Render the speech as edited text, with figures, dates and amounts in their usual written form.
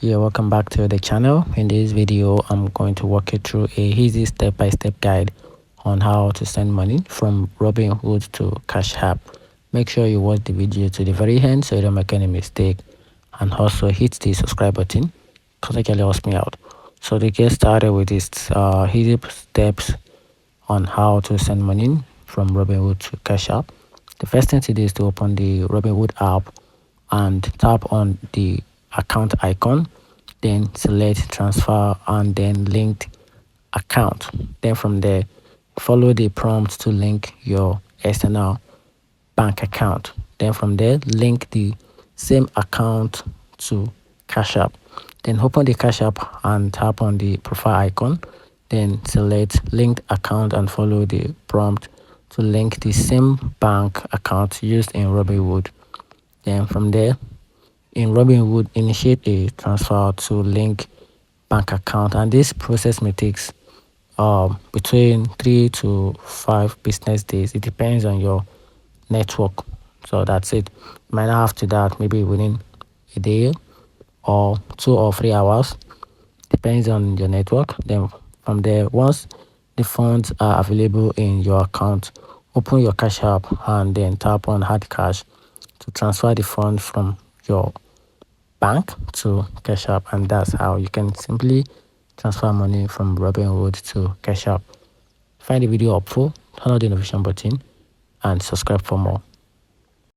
Yeah, welcome back to the channel. In this video, I'm going to walk you through a easy step-by-step guide on how to send money from Robinhood to Cash App. Make sure you watch the video to the very end so you don't make any mistake, and also hit the subscribe button because it really helps me out. So to get started with this easy steps on how to send money from Robinhood to Cash App, the first thing to do is to open the Robinhood app and tap on the account icon, then select transfer and then linked account. Then from there, follow the prompt to link your external bank account. Then from there, link the same account to Cash App. Then open the Cash App and tap on the profile icon. Then select linked account and follow the prompt to link the same bank account used in Robinhood. Then from there, in Robinhood, initiate a transfer to link bank account, and this process may take between 3 to 5 business days. It depends on your network. So that's it. You might not have to that maybe within a day or 2 or 3 hours. Depends on your network. Then from there, once the funds are available in your account, open your Cash App and then tap on Add Cash to transfer the funds from your bank to Cash App, and that's how you can simply transfer money from Robinhood to Cash App. Find the video helpful, turn on the notification button, and subscribe for more.